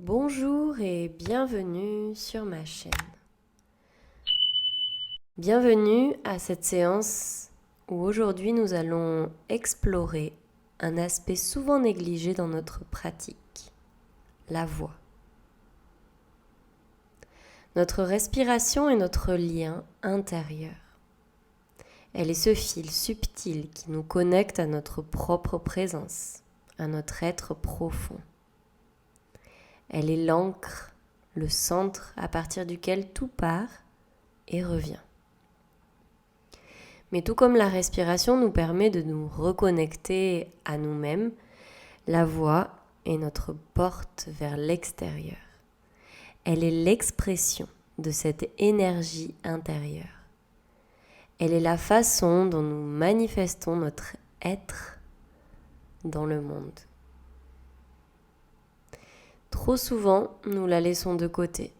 Bonjour et bienvenue sur ma chaîne. Bienvenue à cette séance où aujourd'hui nous allons explorer un aspect souvent négligé dans notre pratique, la voix. Notre respiration est notre lien intérieur. Elle est ce fil subtil qui nous connecte à notre propre présence, à notre être profond. Elle est l'encre, le centre à partir duquel tout part et revient. Mais tout comme la respiration nous permet de nous reconnecter à nous-mêmes, la voix est notre porte vers l'extérieur. Elle est l'expression de cette énergie intérieure. Elle est la façon dont nous manifestons notre être dans le monde. Trop souvent, nous la laissons de côté.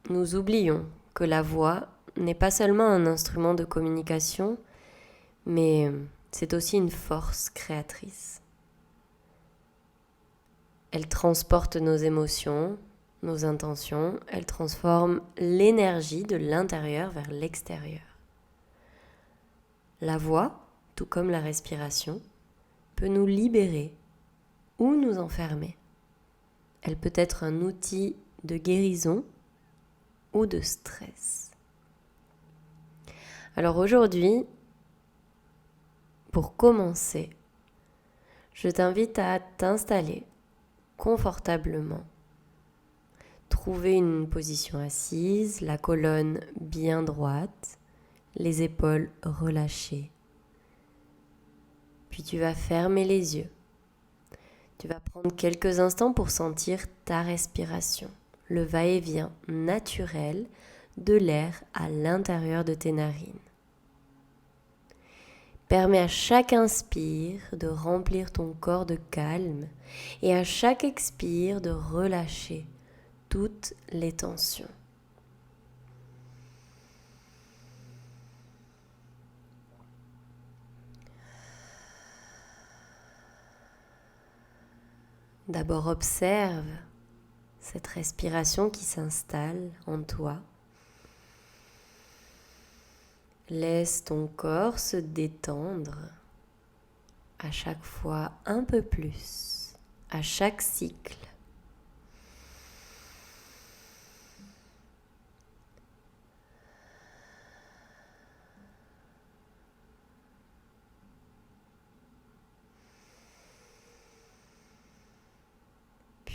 Nous oublions que la voix n'est pas seulement un instrument de communication, mais c'est aussi une force créatrice. Elle transporte nos émotions, nos intentions, elle transforme l'énergie de l'intérieur vers l'extérieur. La voix, tout comme la respiration, peut nous libérer ou nous enfermer. Elle peut être un outil de guérison ou de stress. Alors aujourd'hui, pour commencer, je t'invite à t'installer confortablement. Trouver une position assise, la colonne bien droite, les épaules relâchées. Puis tu vas fermer les yeux. Tu vas prendre quelques instants pour sentir ta respiration, le va-et-vient naturel de l'air à l'intérieur de tes narines. Permets à chaque inspire de remplir ton corps de calme et à chaque expire de relâcher toutes les tensions. D'abord observe cette respiration qui s'installe en toi. Laisse ton corps se détendre à chaque fois un peu plus, à chaque cycle.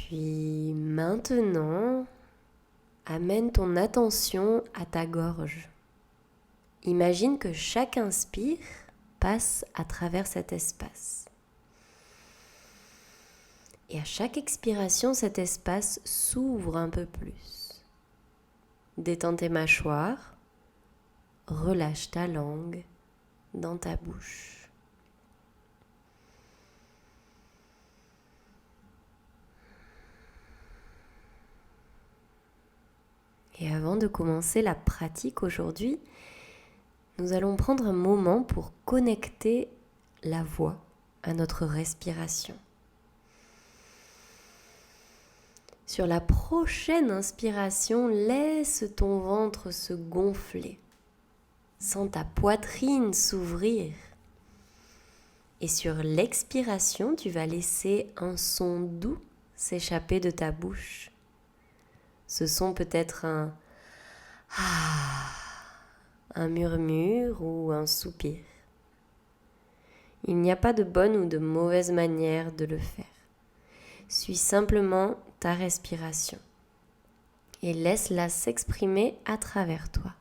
Puis maintenant, amène ton attention à ta gorge. Imagine que chaque inspire passe à travers cet espace. Et à chaque expiration, cet espace s'ouvre un peu plus. Détends tes mâchoires, relâche ta langue dans ta bouche. Et avant de commencer la pratique aujourd'hui, nous allons prendre un moment pour connecter la voix à notre respiration. Sur la prochaine inspiration, laisse ton ventre se gonfler. Sens ta poitrine s'ouvrir. Et sur l'expiration, tu vas laisser un son doux s'échapper de ta bouche. Ce son peut être un ah, un murmure ou un soupir. Il n'y a pas de bonne ou de mauvaise manière de le faire. Suis simplement ta respiration et laisse-la s'exprimer à travers toi.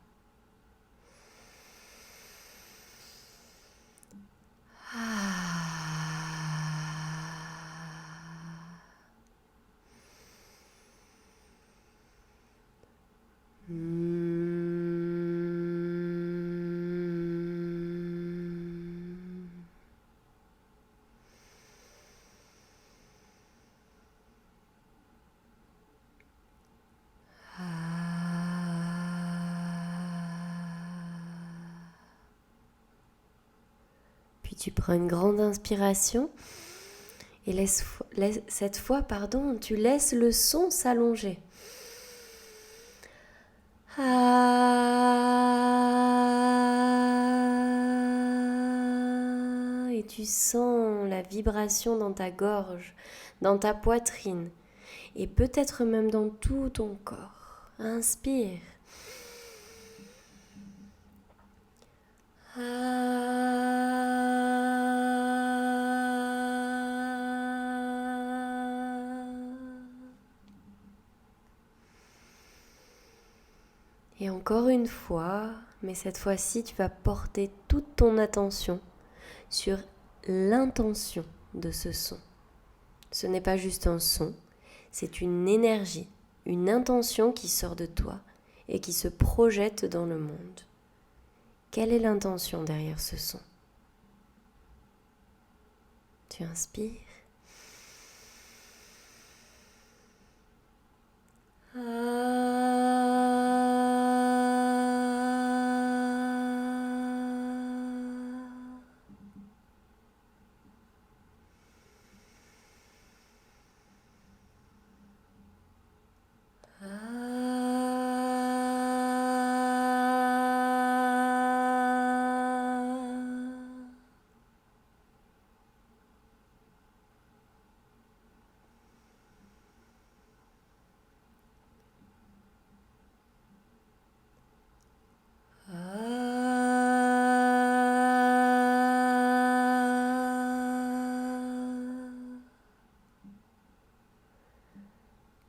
Puis tu prends une grande inspiration Et cette fois, tu laisses le son s'allonger. Et tu sens la vibration dans ta gorge, dans ta poitrine et peut-être même dans tout ton corps. Inspire. Et encore une fois, mais cette fois-ci, tu vas porter toute ton attention sur l'intention de ce son. Ce n'est pas juste un son, c'est une énergie, une intention qui sort de toi et qui se projette dans le monde. Quelle est l'intention derrière ce son ? Tu inspires.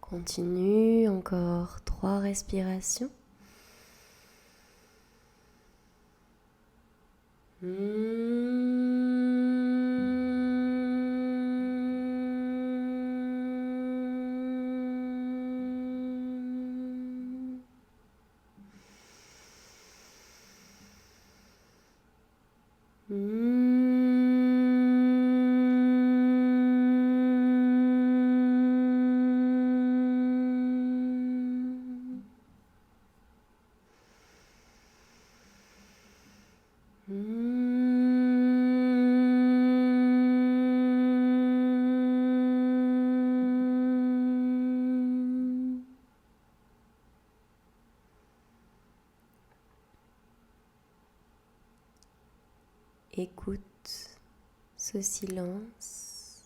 Continue, encore 3 respirations. Écoute ce silence.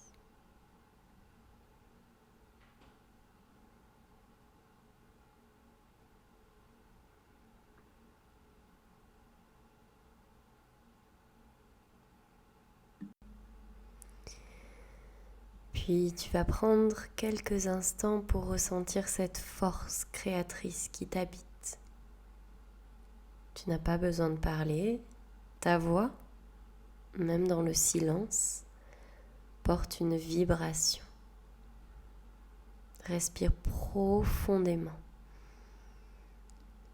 Puis tu vas prendre quelques instants pour ressentir cette force créatrice qui t'habite. Tu n'as pas besoin de parler, ta voix, même dans le silence, porte une vibration. Respire profondément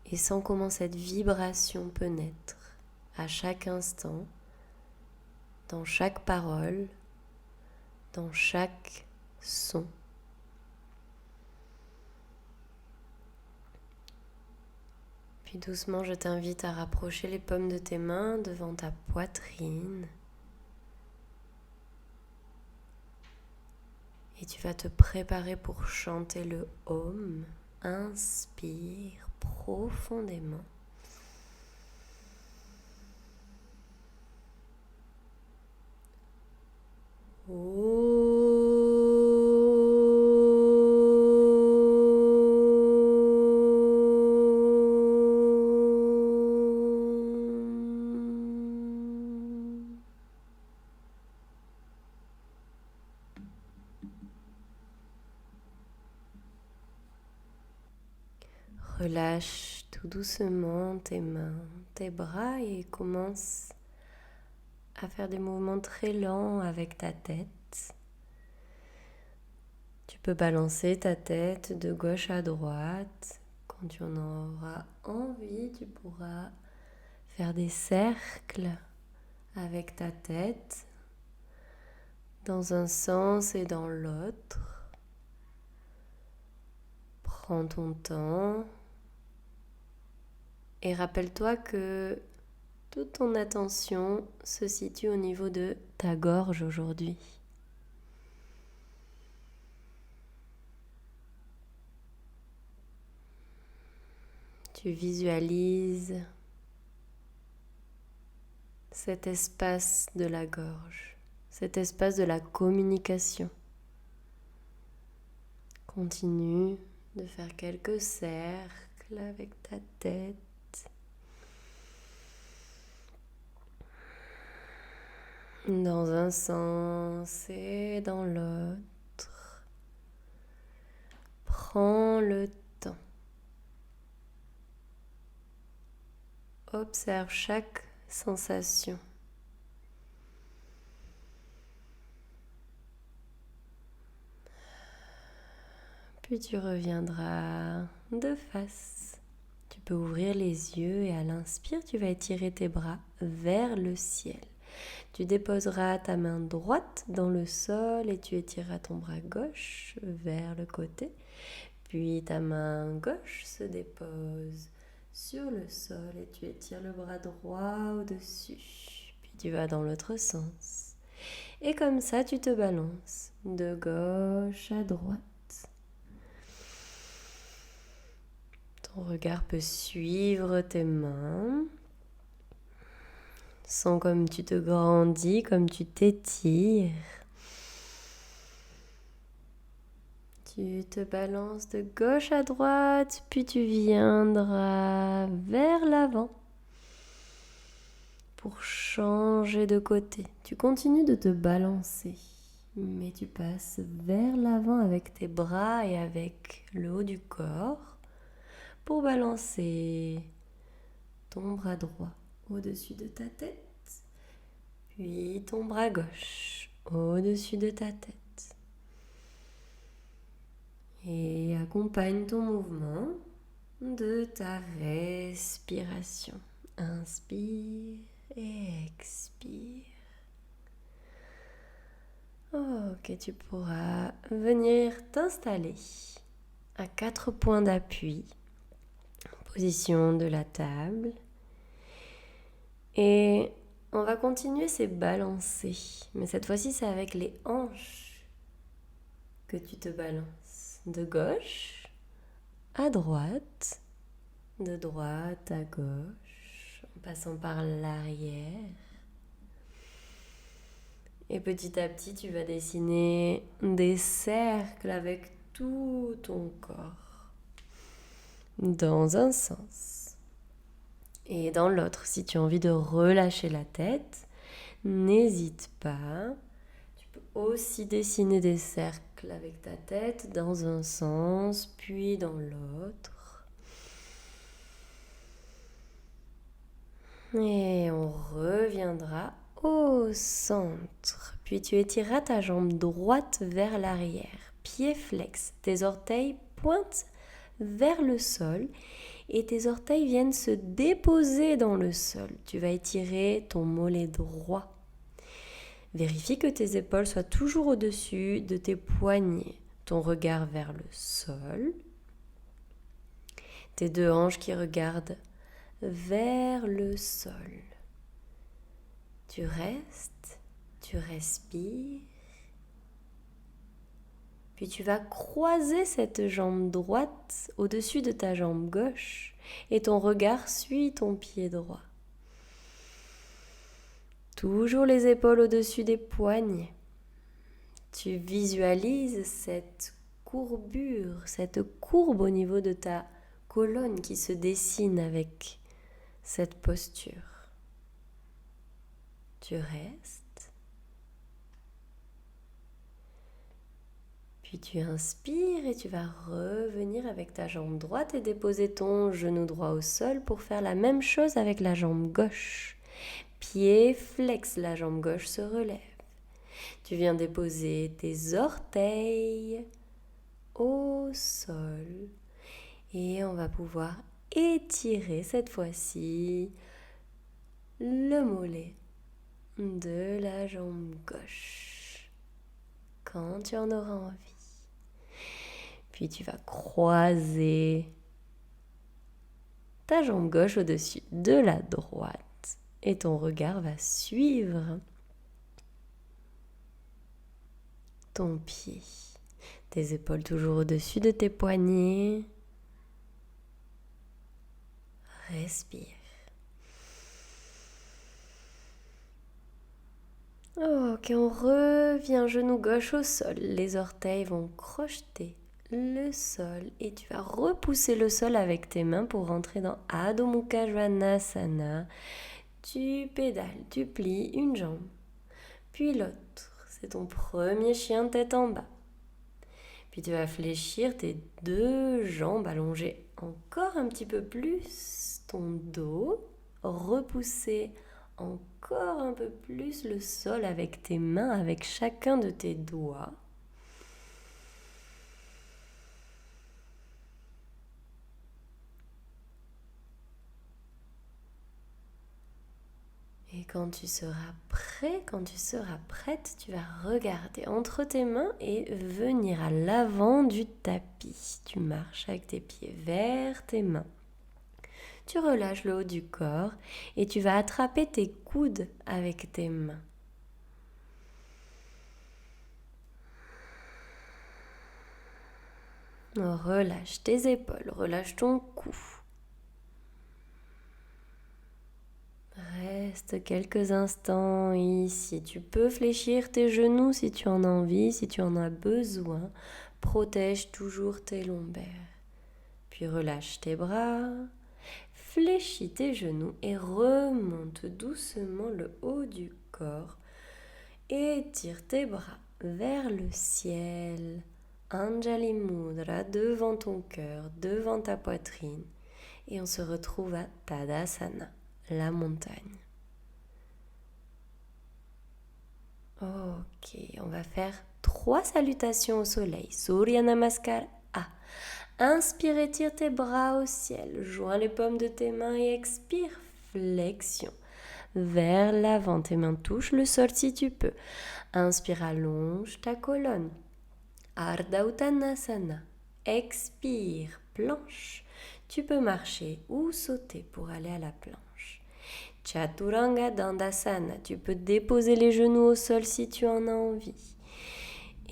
et sens comment cette vibration peut naître à chaque instant, dans chaque parole, dans chaque son. Puis doucement, je t'invite à rapprocher les paumes de tes mains devant ta poitrine. Et tu vas te préparer pour chanter le Om. Inspire profondément. Relâche tout doucement tes mains, tes bras et commence à faire des mouvements très lents avec ta tête. Tu peux balancer ta tête de gauche à droite. Quand tu en auras envie, tu pourras faire des cercles avec ta tête dans un sens et dans l'autre. Prends ton temps et rappelle-toi que toute ton attention se situe au niveau de ta gorge aujourd'hui. Tu visualises cet espace de la gorge, cet espace de la communication. Continue de faire quelques cercles avec ta tête. Dans un sens et dans l'autre. Prends le temps. Observe chaque sensation. Puis tu reviendras de face. Tu peux ouvrir les yeux et à l'inspire, tu vas étirer tes bras vers le ciel. Tu déposeras ta main droite dans le sol et tu étireras ton bras gauche vers le côté. Puis ta main gauche se dépose sur le sol et tu étires le bras droit au-dessus. Puis tu vas dans l'autre sens. Et comme ça, tu te balances de gauche à droite. Ton regard peut suivre tes mains. Sens comme tu te grandis, comme tu t'étires. Tu te balances de gauche à droite, puis tu viendras vers l'avant pour changer de côté. Tu continues de te balancer, mais tu passes vers l'avant avec tes bras et avec le haut du corps pour balancer ton bras droit au-dessus de ta tête, puis ton bras gauche au-dessus de ta tête. Et accompagne ton mouvement de ta respiration. Inspire et expire. Ok, tu pourras venir t'installer à 4 points d'appui, position de la table. Et on va continuer ces balancés, mais cette fois-ci c'est avec les hanches que tu te balances. De gauche à droite, de droite à gauche, en passant par l'arrière. Et petit à petit, tu vas dessiner des cercles avec tout ton corps. Dans un sens. Et dans l'autre, si tu as envie de relâcher la tête, n'hésite pas. Tu peux aussi dessiner des cercles avec ta tête dans un sens, puis dans l'autre. Et on reviendra au centre. Puis tu étireras ta jambe droite vers l'arrière. Pied flex. Tes orteils pointent vers le sol et tes orteils viennent se déposer dans le sol. Tu vas étirer ton mollet droit. Vérifie que tes épaules soient toujours au-dessus de tes poignets. Ton regard vers le sol. Tes deux hanches qui regardent vers le sol. Tu restes, tu respires. Puis tu vas croiser cette jambe droite au-dessus de ta jambe gauche et ton regard suit ton pied droit. Toujours les épaules au-dessus des poignets. Tu visualises cette courbure, cette courbe au niveau de ta colonne qui se dessine avec cette posture. Tu restes. Puis tu inspires et tu vas revenir avec ta jambe droite et déposer ton genou droit au sol pour faire la même chose avec la jambe gauche. Pied flex, la jambe gauche se relève. Tu viens déposer tes orteils au sol et on va pouvoir étirer cette fois-ci le mollet de la jambe gauche quand tu en auras envie. Puis tu vas croiser ta jambe gauche au-dessus de la droite et ton regard va suivre ton pied. Tes épaules toujours au-dessus de tes poignets. Respire. Ok, on revient genou gauche au sol. Les orteils vont crocheter le sol et tu vas repousser le sol avec tes mains pour rentrer dans Adho Mukha Svanasana. Tu pédales, tu plies une jambe, puis l'autre. C'est ton premier chien tête en bas. Puis tu vas fléchir tes deux jambes, allonger encore un petit peu plus ton dos, repousser encore un peu plus le sol avec tes mains, avec chacun de tes doigts. Et quand tu seras prêt, quand tu seras prête, tu vas regarder entre tes mains et venir à l'avant du tapis. Tu marches avec tes pieds vers tes mains. Tu relâches le haut du corps et tu vas attraper tes coudes avec tes mains. Relâche tes épaules, relâche ton cou. Reste quelques instants ici. Tu peux fléchir tes genoux si tu en as envie, si tu en as besoin. Protège toujours tes lombaires. Puis relâche tes bras, fléchis tes genoux et remonte doucement le haut du corps. Étire tes bras vers le ciel. Anjali Mudra devant ton cœur, devant ta poitrine. Et on se retrouve à Tadasana, la montagne. Ok, on va faire 3 salutations au soleil. Surya Namaskar A. Inspire, étire tes bras au ciel. Joins les paumes de tes mains et expire. Flexion. Vers l'avant, tes mains touchent le sol si tu peux. Inspire, allonge ta colonne. Ardha Uttanasana. Expire, planche. Tu peux marcher ou sauter pour aller à la planche. Chaturanga Dandasana. Tu peux déposer les genoux au sol si tu en as envie.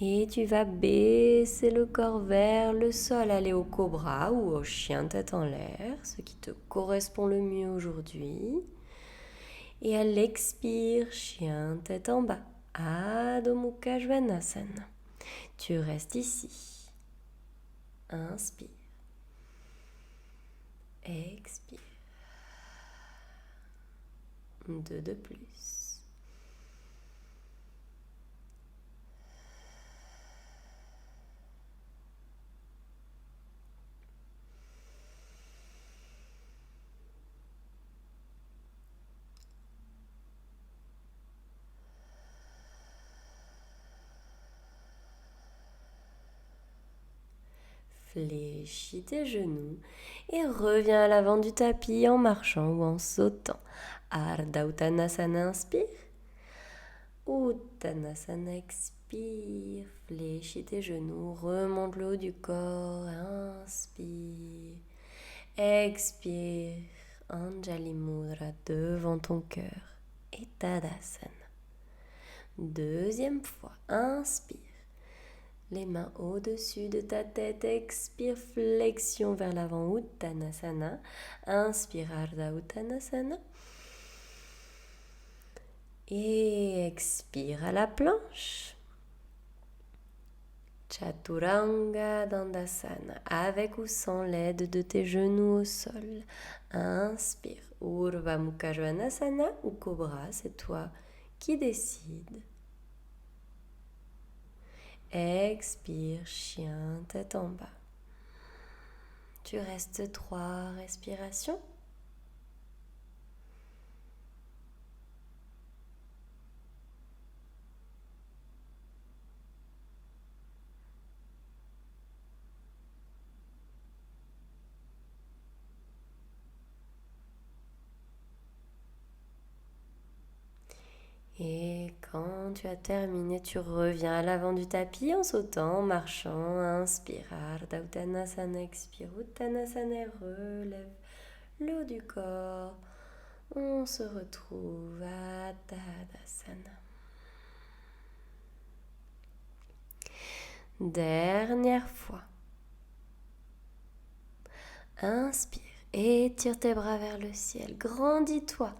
Et tu vas baisser le corps vers le sol, aller au cobra ou au chien tête en l'air, ce qui te correspond le mieux aujourd'hui. Et à l'expire, chien tête en bas, Adho Mukha Svanasana. Tu restes ici. Inspire. Expire. 2 de plus. Fléchis tes genoux et reviens à l'avant du tapis en marchant ou en sautant. Ardha Uttanasana, inspire. Uttanasana, expire. Fléchis tes genoux, remonte le haut du corps. Inspire. Expire. Anjali Mudra devant ton cœur. Et Tadasana. Deuxième fois, inspire. Les mains au-dessus de ta tête, expire, flexion vers l'avant, Uttanasana. Inspire, Ardha Uttanasana. Et expire à la planche. Chaturanga Dandasana, avec ou sans l'aide de tes genoux au sol. Inspire, Urdhva Mukha Svanasana ou Cobra, c'est toi qui décides. Expire, chien, tête en bas. Tu restes 3 respirations. Et quand tu as terminé, tu reviens à l'avant du tapis en sautant, en marchant. Inspire, Ardha Uttanasana, expire, Uttanasana, relève le haut du corps. On se retrouve à Tadasana. Dernière fois. Inspire, Étire tes bras vers le ciel. Grandis-toi.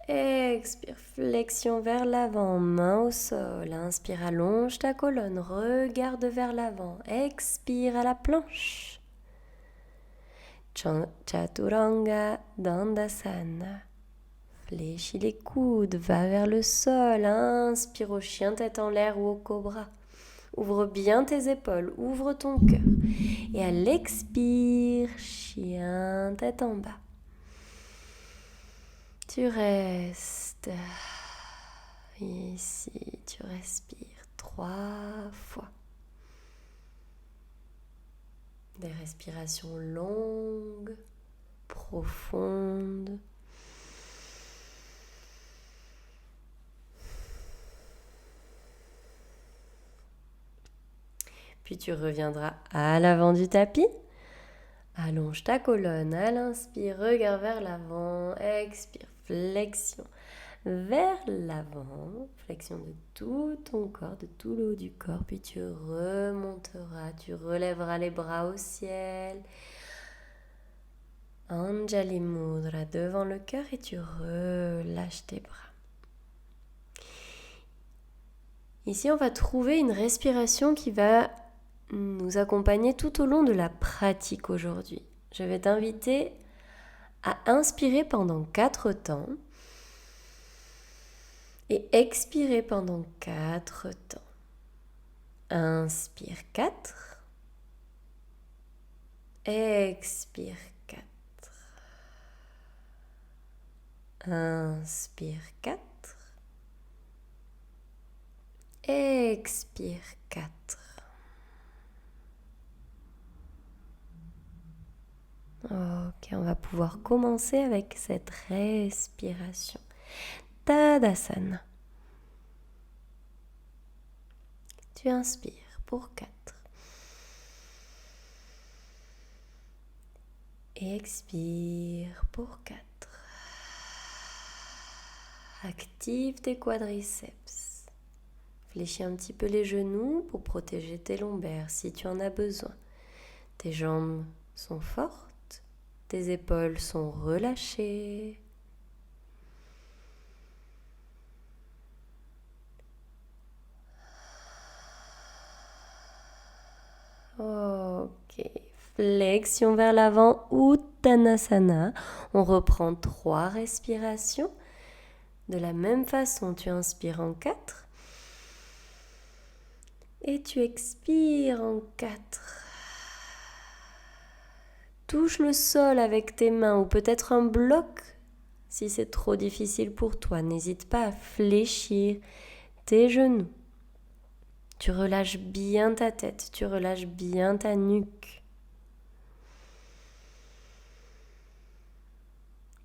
Expire, flexion vers l'avant, main au sol. Inspire, allonge ta colonne, regarde vers l'avant. Expire à la planche. Chaturanga Dandasana. Fléchis les coudes, va vers le sol. Inspire au chien tête en l'air ou au cobra. Ouvre bien tes épaules, ouvre ton cœur. Et à l'expire, chien tête en bas. Tu restes ici, tu respires 3 fois. Des respirations longues, profondes. Puis tu reviendras à l'avant du tapis. Allonge ta colonne à l'inspire, regarde vers l'avant, expire, flexion vers l'avant, flexion de tout ton corps, de tout le haut du corps, puis tu remonteras, tu relèveras les bras au ciel. Anjali Mudra devant le cœur et tu relâches tes bras. Ici, on va trouver une respiration qui va nous accompagner tout au long de la pratique aujourd'hui. Je vais t'inviter à inspirer pendant 4 temps et expirer pendant 4 temps. Inspire 4, expire 4. Inspire 4, expire 4. Ok, on va pouvoir commencer avec cette respiration. Tadasana. Tu inspires pour 4. Expire pour 4. Active tes quadriceps. Fléchis un petit peu les genoux pour protéger tes lombaires si tu en as besoin. Tes jambes sont fortes, tes épaules sont relâchées. Ok, flexion vers l'avant, Uttanasana. On reprend 3 respirations. De la même façon, tu inspires en 4 et tu expires en 4. Touche le sol avec tes mains ou peut-être un bloc. Si c'est trop difficile pour toi, n'hésite pas à fléchir tes genoux. Tu relâches bien ta tête, tu relâches bien ta nuque.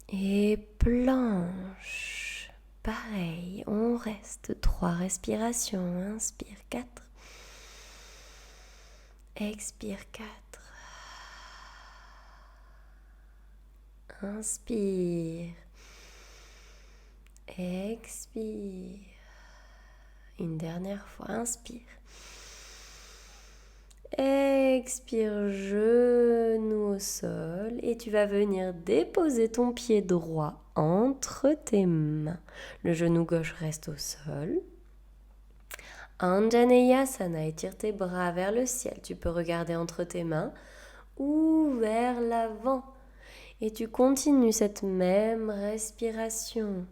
Et planche. Pareil, on reste 3 respirations. Inspire 4. Expire 4. Inspire. Expire. Une dernière fois, inspire. Expire, genou au sol et tu vas venir déposer ton pied droit entre tes mains. Le genou gauche reste au sol. Anjaneyasana, étire tes bras vers le ciel. Tu peux regarder entre tes mains ou vers l'avant. Et tu continues cette même respiration.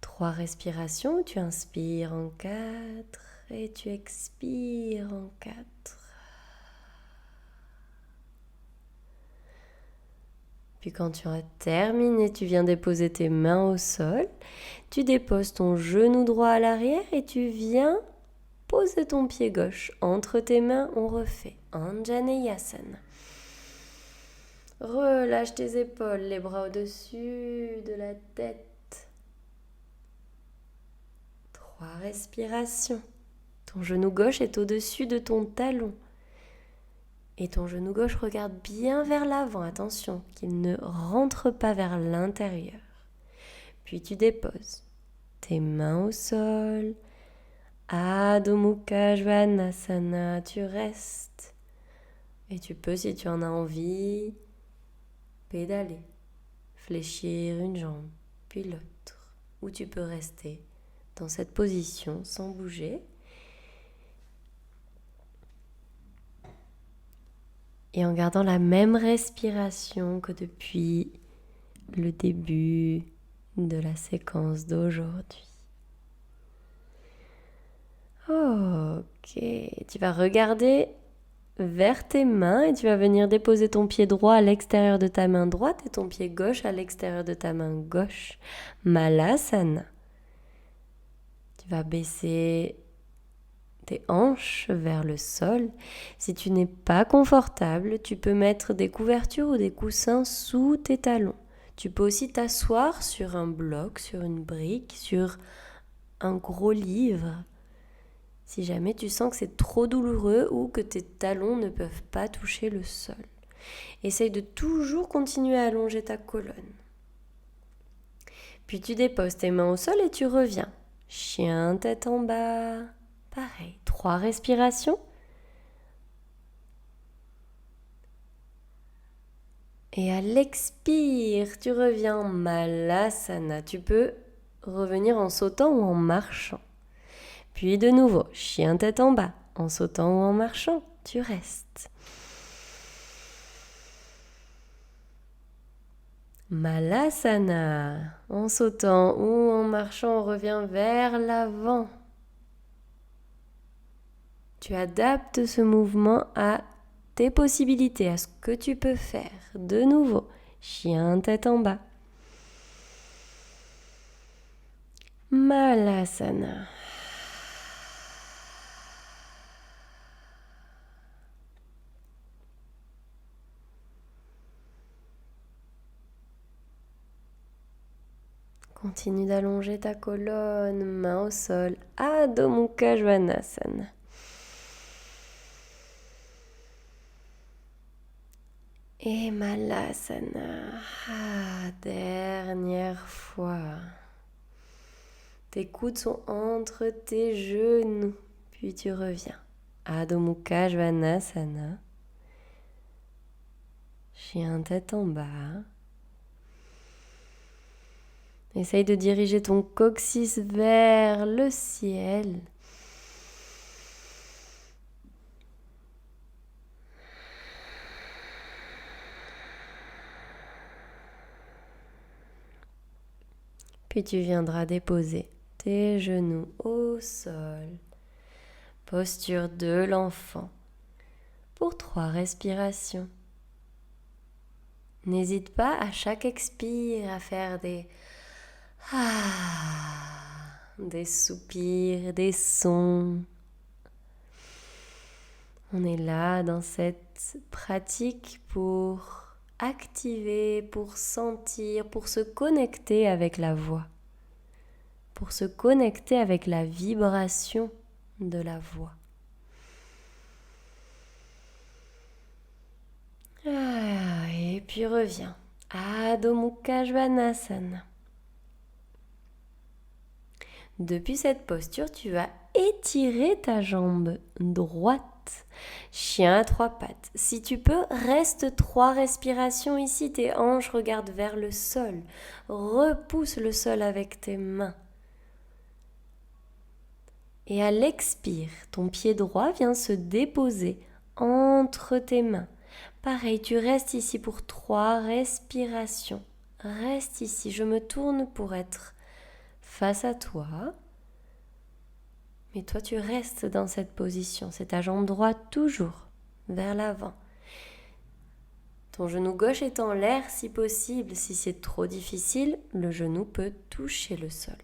3 respirations, tu inspires en 4 et tu expires en 4. Puis quand tu auras terminé, tu viens déposer tes mains au sol. Tu déposes ton genou droit à l'arrière et tu viens poser ton pied gauche entre tes mains. On refait Anjaneyasana. Relâche tes épaules, les bras au-dessus de la tête. 3 respirations. Ton genou gauche est au-dessus de ton talon. Et ton genou gauche regarde bien vers l'avant. Attention, qu'il ne rentre pas vers l'intérieur. Puis tu déposes tes mains au sol. Adho Mukha Svanasana. Tu restes. Et tu peux, si tu en as envie, pédaler, fléchir une jambe, puis l'autre, ou tu peux rester dans cette position sans bouger. Et en gardant la même respiration que depuis le début de la séquence d'aujourd'hui. Ok, tu vas regarder vers tes mains et tu vas venir déposer ton pied droit à l'extérieur de ta main droite et ton pied gauche à l'extérieur de ta main gauche. Malasana. Tu vas baisser tes hanches vers le sol. Si tu n'es pas confortable, tu peux mettre des couvertures ou des coussins sous tes talons. Tu peux aussi t'asseoir sur un bloc, sur une brique, sur un gros livre. Si jamais tu sens que c'est trop douloureux ou que tes talons ne peuvent pas toucher le sol. Essaye de toujours continuer à allonger ta colonne. Puis tu déposes tes mains au sol et tu reviens. Chien tête en bas. Pareil, 3 respirations. Et à l'expire, tu reviens en Malasana. Tu peux revenir en sautant ou en marchant. Puis de nouveau, chien tête en bas, en sautant ou en marchant, tu restes. Malasana, en sautant ou en marchant, on revient vers l'avant. Tu adaptes ce mouvement à tes possibilités, à ce que tu peux faire. De nouveau, chien tête en bas. Malasana. Continue d'allonger ta colonne, main au sol, Adho Mukha Svanasana. Et Malasana, dernière fois. Tes coudes sont entre tes genoux, puis tu reviens. Adho Mukha Svanasana. Chien tête en bas. Essaye de diriger ton coccyx vers le ciel. Puis tu viendras déposer tes genoux au sol. Posture de l'enfant. Pour 3 respirations. N'hésite pas à chaque expire à faire des soupirs, des sons. On est là dans cette pratique pour activer, pour sentir, pour se connecter avec la voix, pour se connecter avec la vibration de la voix. Et puis reviens. Adho Mukha Svanasana. Depuis cette posture, tu vas étirer ta jambe droite. Chien à 3 pattes. Si tu peux, reste 3 respirations ici. Tes hanches regardent vers le sol. Repousse le sol avec tes mains. Et à l'expire, ton pied droit vient se déposer entre tes mains. Pareil, tu restes ici pour 3 respirations. Reste ici. Je me tourne pour être face à toi. Mais toi, tu restes dans cette position. C'est ta jambe droite toujours vers l'avant. Ton genou gauche est en l'air si possible. Si c'est trop difficile, le genou peut toucher le sol.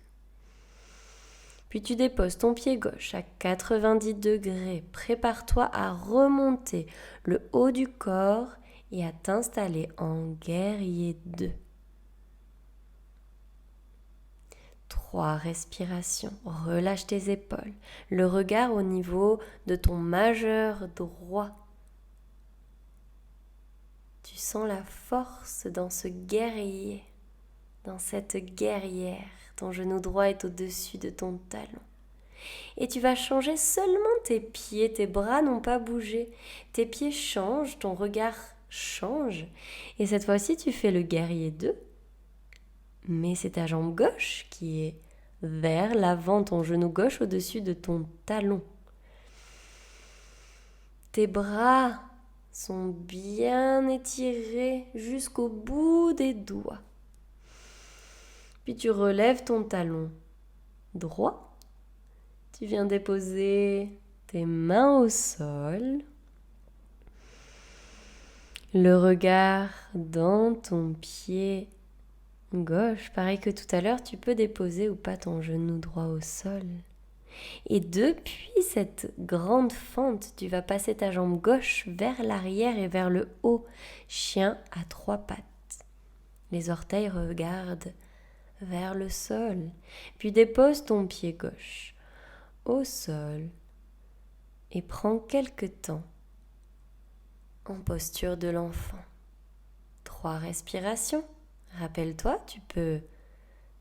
Puis tu déposes ton pied gauche à 90 degrés. Prépare-toi à remonter le haut du corps et à t'installer en guerrier 2. 3 respirations. Relâche tes épaules. Le regard au niveau de ton majeur droit. Tu sens la force dans ce guerrier, dans cette guerrière. Ton genou droit est au-dessus de ton talon. Et tu vas changer seulement tes pieds. Tes bras n'ont pas bougé. Tes pieds changent, ton regard change. Et cette fois-ci, tu fais le guerrier 2. Mais c'est ta jambe gauche qui est vers l'avant, ton genou gauche au-dessus de ton talon. Tes bras sont bien étirés jusqu'au bout des doigts. Puis tu relèves ton talon droit. Tu viens déposer tes mains au sol. Le regard dans ton pied gauche. Pareil que tout à l'heure, tu peux déposer ou pas ton genou droit au sol. Et depuis cette grande fente, tu vas passer ta jambe gauche vers l'arrière et vers le haut. Chien à 3 pattes. Les orteils regardent vers le sol. Puis dépose ton pied gauche au sol et prends quelque temps en posture de l'enfant. 3 respirations. Rappelle-toi, tu peux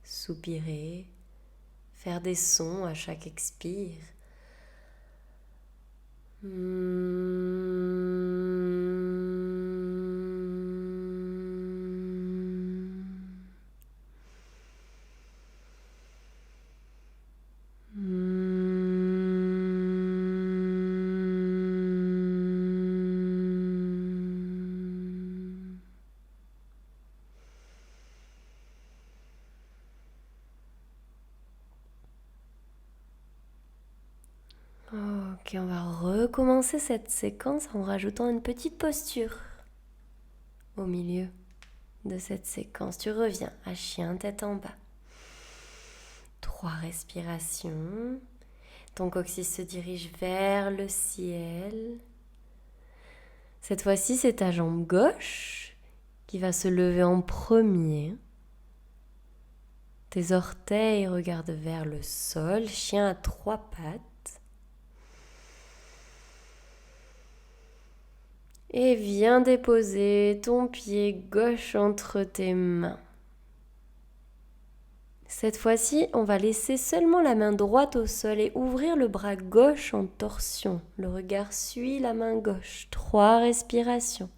soupirer, faire des sons à chaque expire. Ok, on va recommencer cette séquence en rajoutant une petite posture au milieu de cette séquence. Tu reviens à chien tête en bas. 3 respirations. Ton coccyx se dirige vers le ciel. Cette fois-ci, c'est ta jambe gauche qui va se lever en premier. Tes orteils regardent vers le sol, chien à 3 pattes. Et viens déposer ton pied gauche entre tes mains. Cette fois-ci, on va laisser seulement la main droite au sol et ouvrir le bras gauche en torsion. Le regard suit la main gauche. 3 respirations.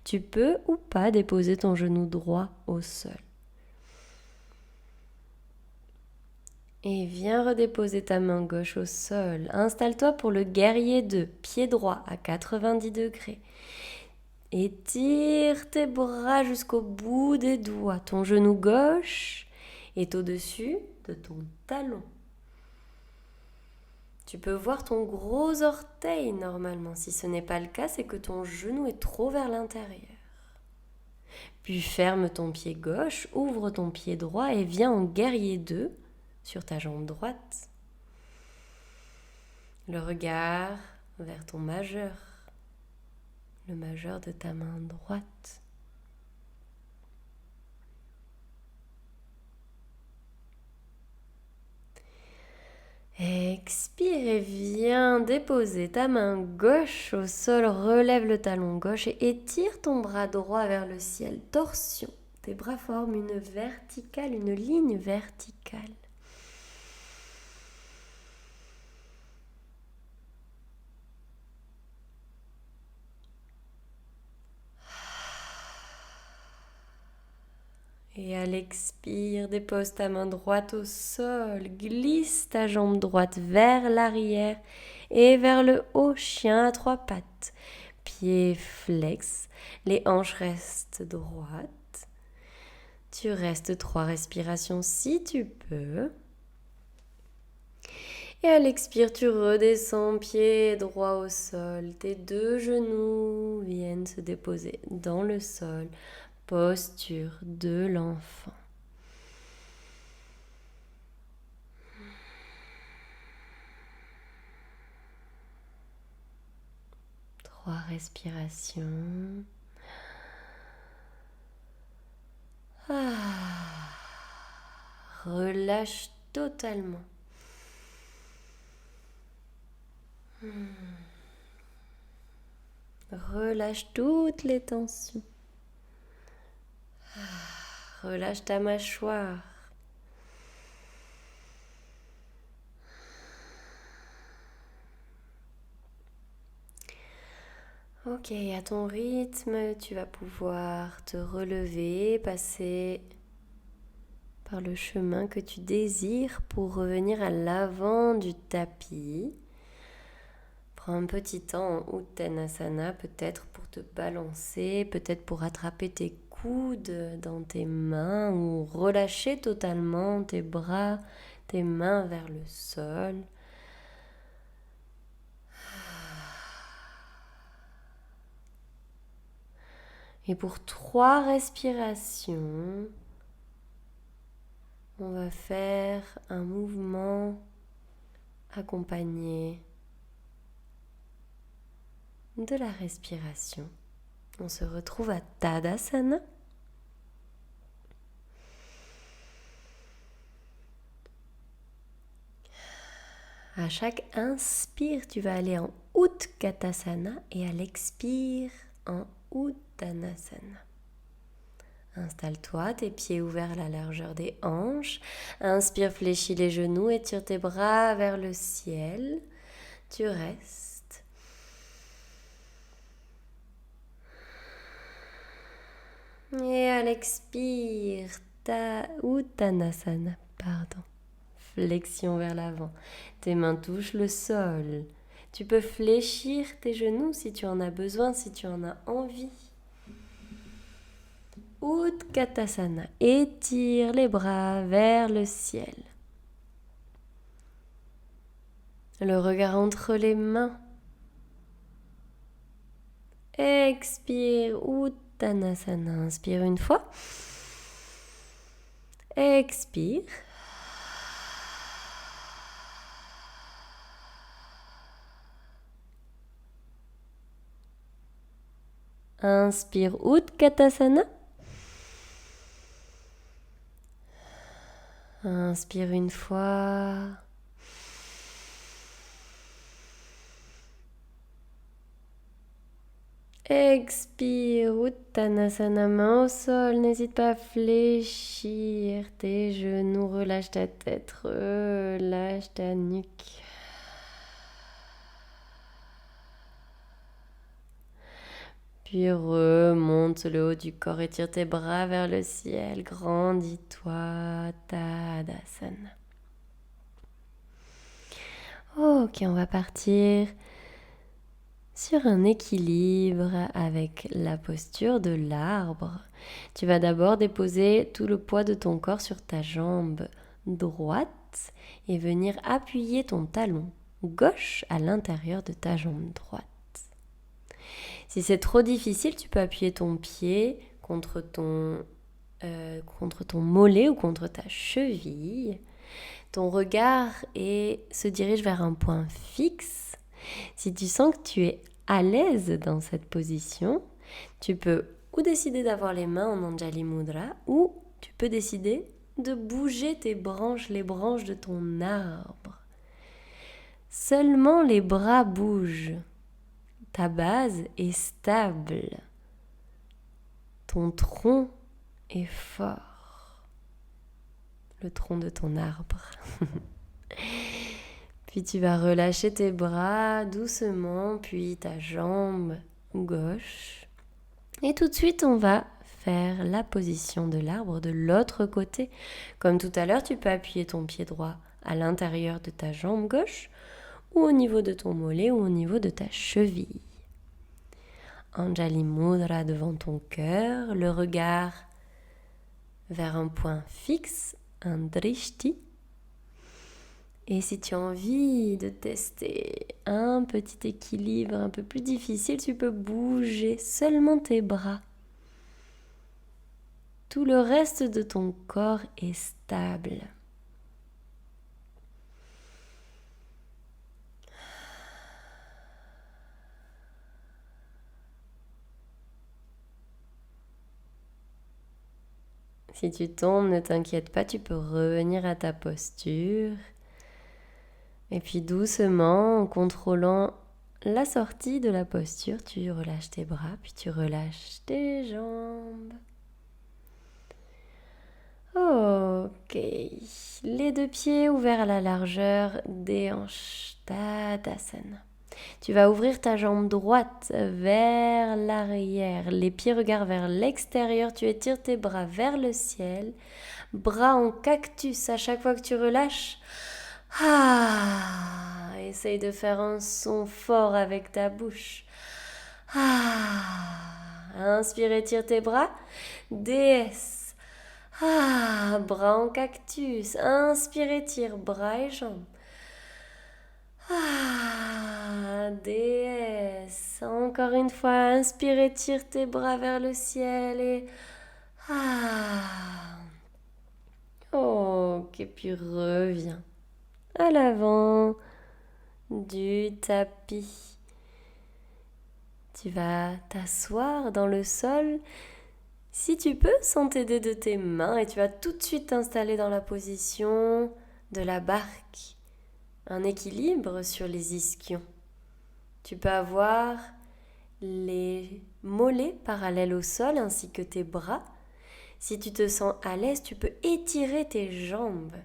Tu peux ou pas déposer ton genou droit au sol. Et viens redéposer ta main gauche au sol. Installe-toi pour le guerrier 2, pied droit à 90 degrés. Étire tes bras jusqu'au bout des doigts. Ton genou gauche est au-dessus de ton talon. Tu peux voir ton gros orteil normalement. Si ce n'est pas le cas, c'est que ton genou est trop vers l'intérieur. Puis ferme ton pied gauche, ouvre ton pied droit et viens en guerrier 2 sur ta jambe droite. Le regard vers ton majeur, le majeur de ta main droite. Expire et viens déposer ta main gauche au sol, relève le talon gauche et étire ton bras droit vers le ciel, torsion. Tes bras forment une verticale, une ligne verticale. Et à l'expire, dépose ta main droite au sol, glisse ta jambe droite vers l'arrière et vers le haut, chien à 3 pattes. Pieds flex, les hanches restent droites. Tu restes 3 respirations si tu peux. Et à l'expire, tu redescends pied droit au sol. Tes 2 genoux viennent se déposer dans le sol. Posture de l'enfant. Trois respirations. Relâche totalement. Relâche toutes les tensions. Relâche ta mâchoire. Ok, à ton rythme, tu vas pouvoir te relever, passer par le chemin que tu désires pour revenir à l'avant du tapis. Prends un petit temps en Uttanasana, peut-être pour te balancer, peut-être pour attraper tes coudes dans tes mains ou relâcher totalement tes bras, tes mains vers le sol. Et pour 3 respirations, on va faire un mouvement accompagné de la respiration. On se retrouve à Tadasana. À chaque inspire, tu vas aller en Utkatasana et à l'expire en Uttanasana. Installe-toi, tes pieds ouverts à la largeur des hanches. Inspire, fléchis les genoux, étire tes bras vers le ciel. Tu restes. Et à l'expire, Uttanasana, pardon. Flexion vers l'avant. Tes mains touchent le sol. Tu peux fléchir tes genoux si tu en as besoin, si tu en as envie. Utkatasana. Étire les bras vers le ciel. Le regard entre les mains. Expire. Uttanasana. Inspire une fois. Expire. Inspire Utkatasana. Inspire une fois. Expire Uttanasana, main au sol. N'hésite pas à fléchir tes genoux. Relâche ta tête. Relâche ta nuque. Puis remonte le haut du corps, étire tes bras vers le ciel, grandis-toi, Tadasana. Ok, on va partir sur un équilibre avec la posture de l'arbre. Tu vas d'abord déposer tout le poids de ton corps sur ta jambe droite et venir appuyer ton talon gauche à l'intérieur de ta jambe droite. Si c'est trop difficile, tu peux appuyer ton pied contre ton mollet ou contre ta cheville. Ton regard se dirige vers un point fixe. Si tu sens que tu es à l'aise dans cette position, tu peux ou décider d'avoir les mains en Anjali Mudra ou tu peux décider de bouger tes branches, les branches de ton arbre. Seulement les bras bougent. Ta base est stable. Ton tronc est fort. Le tronc de ton arbre. Puis tu vas relâcher tes bras doucement, puis ta jambe gauche. Et tout de suite, on va faire la position de l'arbre de l'autre côté. Comme tout à l'heure, tu peux appuyer ton pied droit à l'intérieur de ta jambe gauche ou au niveau de ton mollet ou au niveau de ta cheville. Anjali Mudra devant ton cœur, le regard vers un point fixe, un drishti. Et si tu as envie de tester un petit équilibre un peu plus difficile, tu peux bouger seulement tes bras. Tout le reste de ton corps est stable. Si tu tombes, ne t'inquiète pas, tu peux revenir à ta posture. Et puis doucement, en contrôlant la sortie de la posture, tu relâches tes bras, puis tu relâches tes jambes. Ok, les deux pieds ouverts à la largeur des hanches, Tadasana. Tu vas ouvrir ta jambe droite vers l'arrière. Les pieds regardent vers l'extérieur. Tu étires tes bras vers le ciel. Bras en cactus à chaque fois que tu relâches. Essaye de faire un son fort avec ta bouche. Inspire, étire tes bras. Déesse. Bras en cactus. Inspire, étire bras et jambes. Déesse. Encore une fois, inspire, étire tes bras vers le ciel et ok, puis reviens à l'avant du tapis. Tu vas t'asseoir dans le sol, si tu peux, sans t'aider de tes mains, et tu vas tout de suite t'installer dans la position de la barque. Un équilibre sur les ischions. Tu peux avoir les mollets parallèles au sol ainsi que tes bras. Si tu te sens à l'aise, tu peux étirer tes jambes.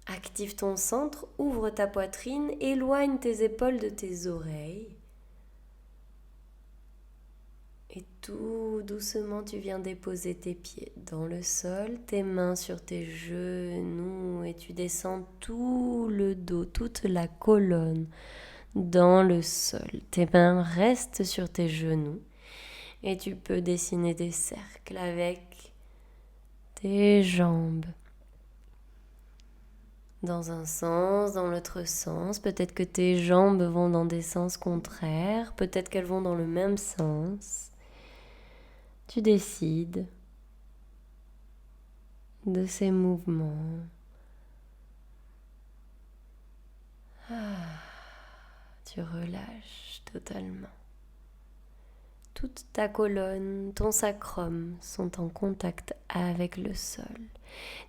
Active ton centre, ouvre ta poitrine, éloigne tes épaules de tes oreilles. Et tout doucement, tu viens déposer tes pieds dans le sol, tes mains sur tes genoux et tu descends tout le dos, toute la colonne dans le sol. Tes mains restent sur tes genoux et tu peux dessiner des cercles avec tes jambes. Dans un sens, dans l'autre sens. Peut-être que tes jambes vont dans des sens contraires, peut-être qu'elles vont dans le même sens. Tu décides de ces mouvements. Tu relâches totalement. Toute ta colonne, ton sacrum sont en contact avec le sol.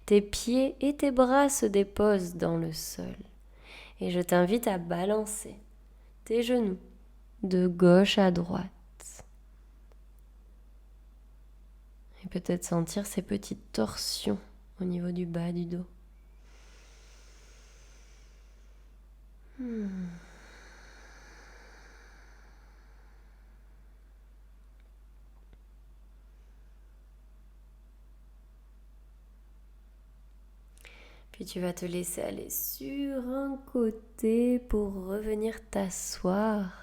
Tes pieds et tes bras se déposent dans le sol. Et je t'invite à balancer tes genoux de gauche à droite. Et peut-être sentir ces petites torsions au niveau du bas du dos. Puis tu vas te laisser aller sur un côté pour revenir t'asseoir.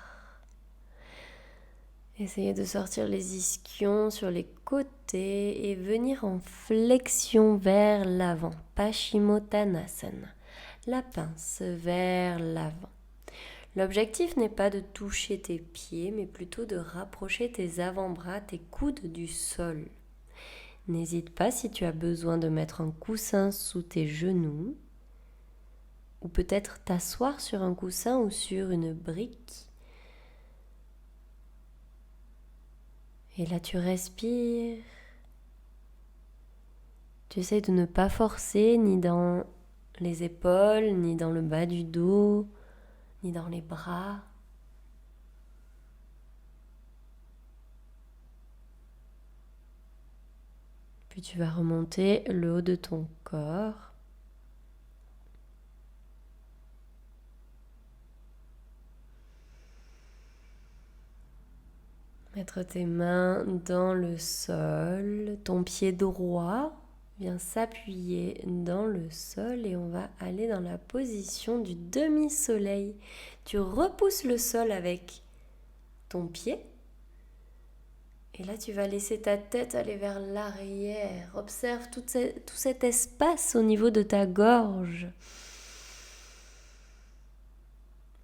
Essayez de sortir les ischions sur les côtés et venir en flexion vers l'avant. Paschimottanasana. La pince vers l'avant. L'objectif n'est pas de toucher tes pieds, mais plutôt de rapprocher tes avant-bras, tes coudes du sol. N'hésite pas si tu as besoin de mettre un coussin sous tes genoux ou peut-être t'asseoir sur un coussin ou sur une brique. Et là, tu respires. Tu essaies de ne pas forcer ni dans les épaules, ni dans le bas du dos, ni dans les bras. Puis tu vas remonter le haut de ton corps. Mettre tes mains dans le sol, ton pied droit vient s'appuyer dans le sol et on va aller dans la position du demi-soleil. Tu repousses le sol avec ton pied et là tu vas laisser ta tête aller vers l'arrière. Observe tout cet espace au niveau de ta gorge.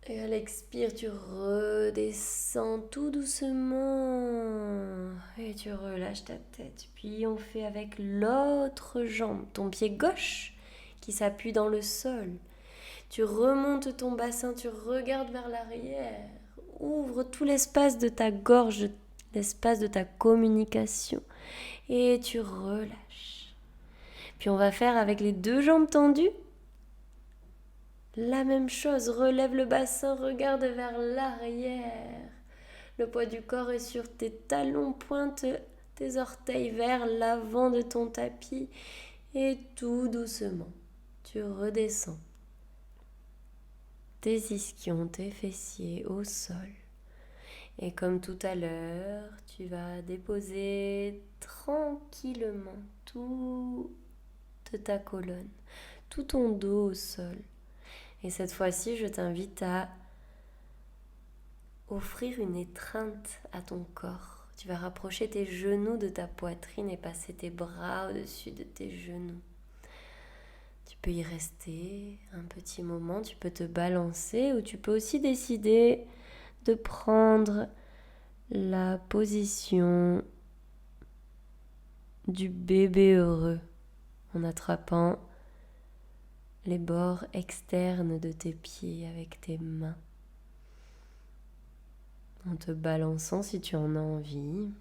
Et à l'expire, tu redescends tout doucement et tu relâches ta tête. Puis on fait avec l'autre jambe, ton pied gauche qui s'appuie dans le sol. Tu remontes ton bassin, tu regardes vers l'arrière. Ouvre tout l'espace de ta gorge, l'espace de ta communication et tu relâches. Puis on va faire avec les deux jambes tendues. La même chose, relève le bassin, regarde vers l'arrière. Le poids du corps est sur tes talons, pointe tes orteils vers l'avant de ton tapis et tout doucement, tu redescends. tes ischions, tes fessiers au sol. Et comme tout à l'heure, tu vas déposer tranquillement toute ta colonne, tout ton dos au sol. Et cette fois-ci, je t'invite à offrir une étreinte à ton corps. Tu vas rapprocher tes genoux de ta poitrine et passer tes bras au-dessus de tes genoux. Tu peux y rester un petit moment, tu peux te balancer ou tu peux aussi décider de prendre la position du bébé heureux en attrapant les bords externes de tes pieds avec tes mains, en te balançant si tu en as envie.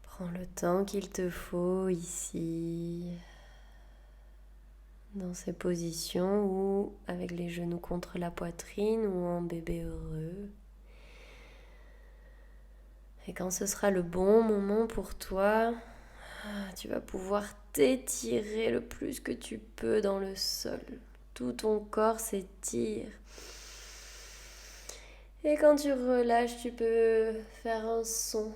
Prends le temps qu'il te faut ici, dans ces positions ou avec les genoux contre la poitrine ou en bébé heureux. Et quand ce sera le bon moment pour toi, tu vas pouvoir t'étirer le plus que tu peux dans le sol. Tout ton corps s'étire. Et quand tu relâches, tu peux faire un son.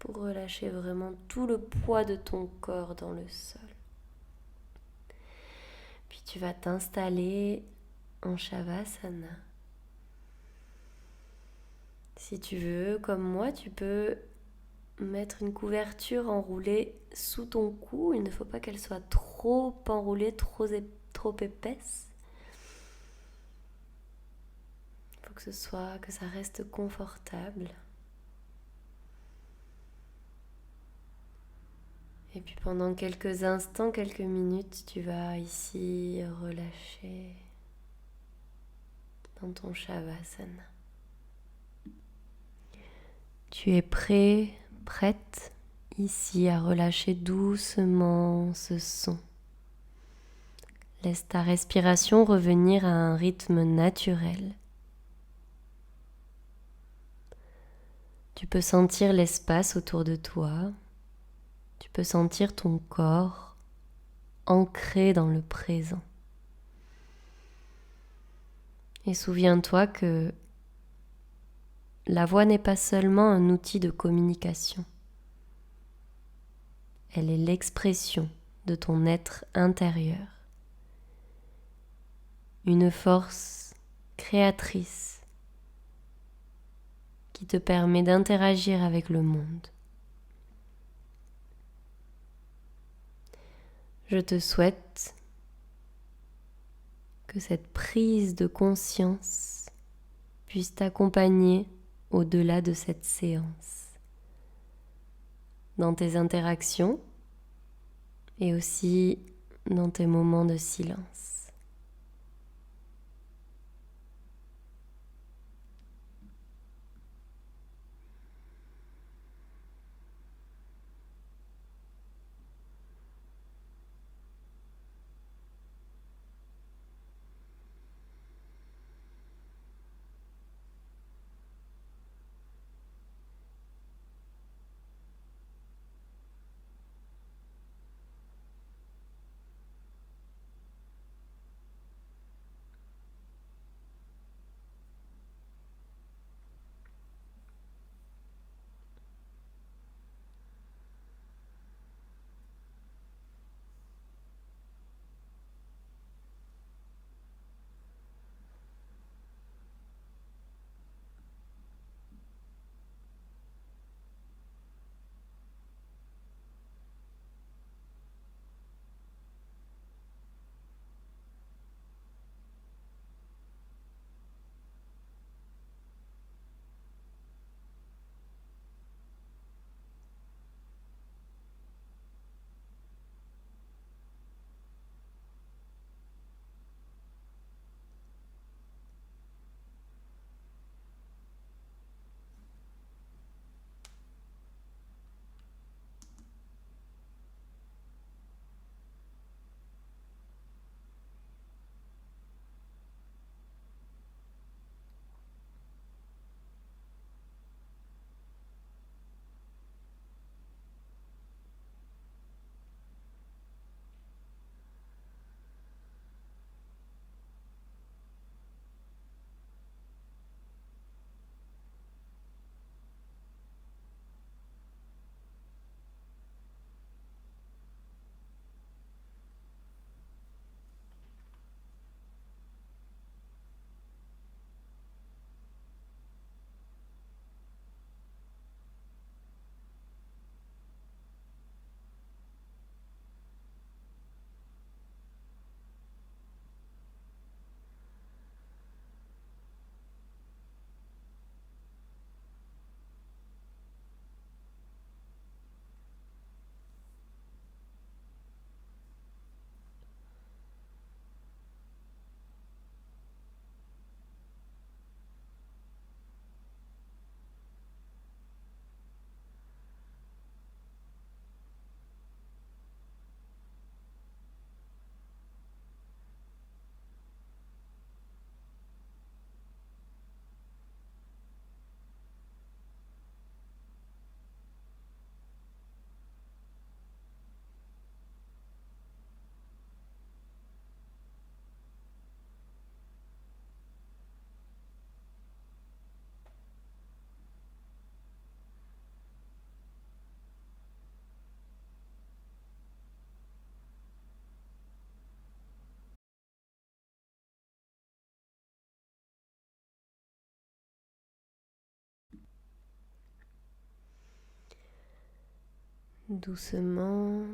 Pour relâcher vraiment tout le poids de ton corps dans le sol. Puis tu vas t'installer en Shavasana. Si tu veux, comme moi, tu peux mettre une couverture enroulée sous ton cou. Il ne faut pas qu'elle soit trop enroulée, trop épaisse. Il faut que ça reste confortable. Et puis pendant quelques instants, quelques minutes, tu vas ici relâcher dans ton Shavasana. Tu es prêt, prête ici à relâcher doucement ce son. Laisse ta respiration revenir à un rythme naturel. Tu peux sentir l'espace autour de toi. Tu peux sentir ton corps ancré dans le présent. Et souviens-toi que la voix n'est pas seulement un outil de communication. Elle est l'expression de ton être intérieur. Une force créatrice qui te permet d'interagir avec le monde. Je te souhaite que cette prise de conscience puisse t'accompagner au-delà de cette séance, dans tes interactions et aussi dans tes moments de silence. Doucement,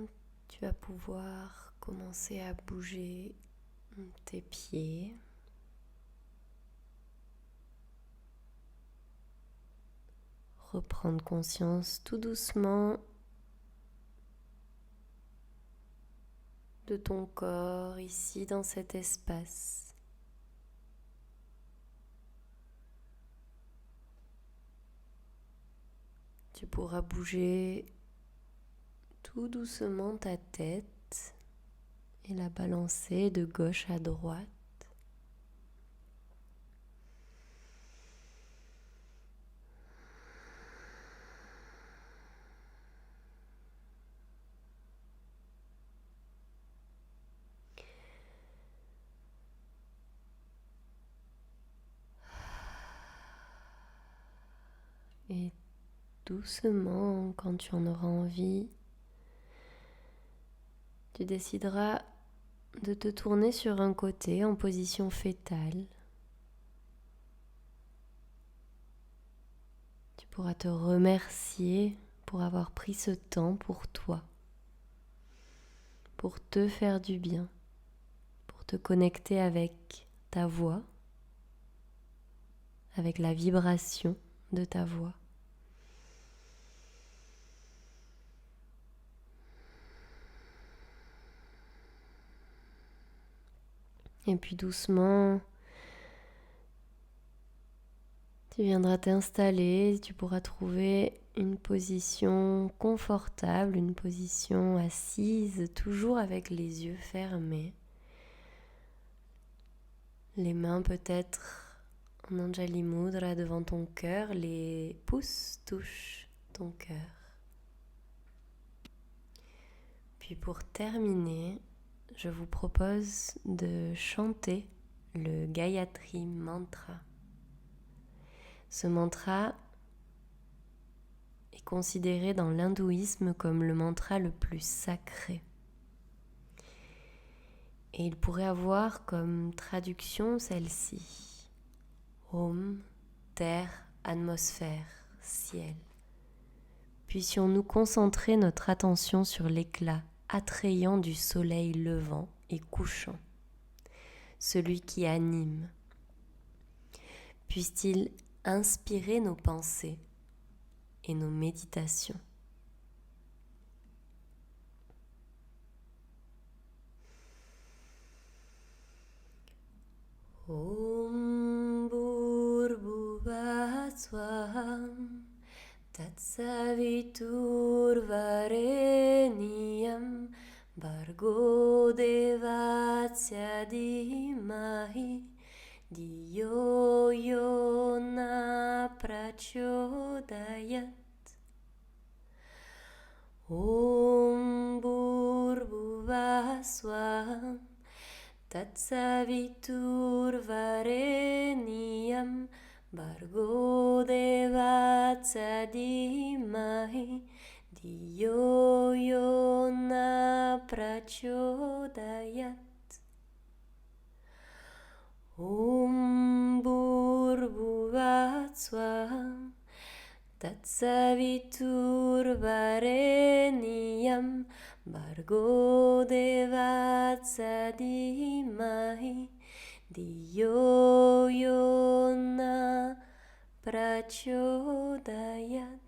tu vas pouvoir commencer à bouger tes pieds. Reprendre conscience tout doucement de ton corps ici dans cet espace. Tu pourras bouger tout doucement ta tête et la balancer de gauche à droite. Et doucement, quand tu en auras envie, tu décideras de te tourner sur un côté en position fétale. Tu pourras te remercier pour avoir pris ce temps pour toi, pour te faire du bien, pour te connecter avec ta voix, avec la vibration de ta voix. Et puis doucement, tu viendras t'installer, tu pourras trouver une position confortable, une position assise, toujours avec les yeux fermés. Les mains peut-être en Anjali Mudra devant ton cœur, les pouces touchent ton cœur. Puis pour terminer, je vous propose de chanter le Gayatri Mantra. Ce mantra est considéré dans l'hindouisme comme le mantra le plus sacré. Et il pourrait avoir comme traduction celle-ci: Om, terre, atmosphère, ciel. Puissions-nous concentrer notre attention sur l'éclat attrayant du soleil levant et couchant, celui qui anime. Puisse-t-il inspirer nos pensées et nos méditations. Om Bhurvubhuva Swaha Tatsaviturvareniyam Bhargo Devasya Dhimahi Diyo Yona Prachodayat. Om Bhurvubhuva Swaha Tatsaviturvareniyam Bhargo Devasya Dhimahi Diyo Yona Prachodayat. Om Bhurvubhuva Swaha Tatsaviturvareniyam Bhargo Devasya Dhimahi Diyo Yona Prachodayat.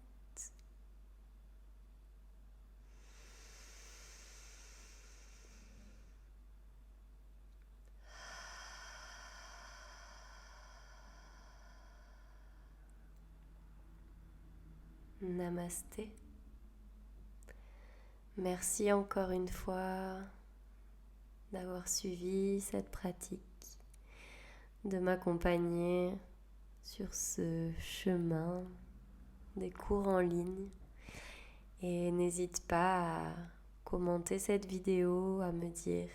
Namasté. Merci encore une fois d'avoir suivi cette pratique, de m'accompagner sur ce chemin des cours en ligne. Et n'hésite pas à commenter cette vidéo, à me dire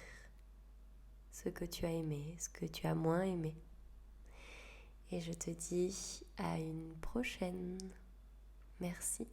ce que tu as aimé, ce que tu as moins aimé. Et je te dis à une prochaine. Merci.